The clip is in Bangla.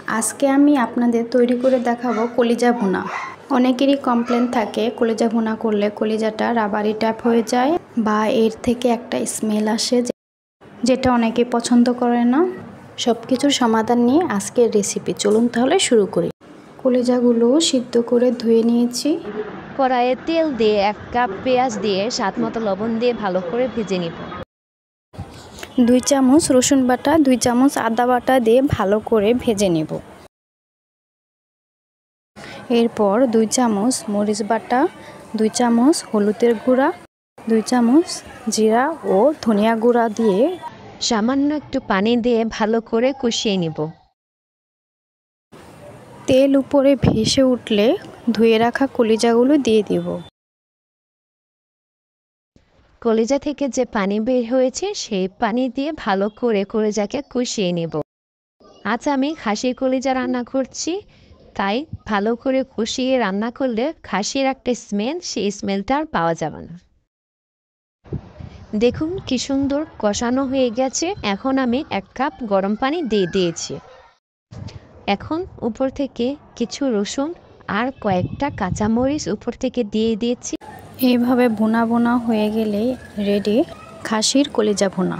আজকে আমি আপনাদের তৈরি করে দেখাবো কলিজা ভুনা। অনেকেরই কমপ্লেন থাকে কলিজা ভুনা করলে কলিজাটা রাবারি টাইপ হয়ে যায় বা এর থেকে একটা স্মেল আসে, যেটা অনেকে পছন্দ করে না। সব কিছুর সমাধান নিয়ে আজকের রেসিপি, চলুন তাহলে শুরু করি। কলিজাগুলো সিদ্ধ করে ধুয়ে নিয়েছি। কড়াইয়ে তেল দিয়ে 1 কাপ পেঁয়াজ দিয়ে স্বাদ মতো লবণ দিয়ে ভালো করে ভেজে নিব। 2 চামচ রসুন বাটা, 2 চামচ আদা বাটা দিয়ে ভালো করে ভেজে নেব। এরপর 2 চামচ মরিচ বাটা, 2 চামচ হলুদের গুঁড়া, 2 চামচ জিরা ও ধনিয়া গুঁড়া দিয়ে সামান্য একটু পানি দিয়ে ভালো করে কষিয়ে নিব। তেল উপরে ভেসে উঠলে ধুয়ে রাখা কলিজাগুলো দিয়ে দিব। কলিজা থেকে যে পানি বের হয়েছে সেই পানি দিয়ে ভালো করে কলিজাকে কষিয়ে নেব। আজ আমি খাসির কলিজা রান্না করছি, তাই ভালো করে কষিয়ে রান্না করলে খাসির একটা স্মেল, সেই স্মেলটা আর পাওয়া যাবে না। দেখুন কি সুন্দর কষানো হয়ে গেছে। এখন আমি 1 কাপ গরম পানি দিয়ে দিয়েছি। এখন উপর থেকে কিছু রসুন আর কয়েকটা কাঁচামরিচ উপর থেকে দিয়ে দিয়েছি। এইভাবে ভুনা ভুনা হয়ে গেলে রেডি খাসির কলিজা ভুনা।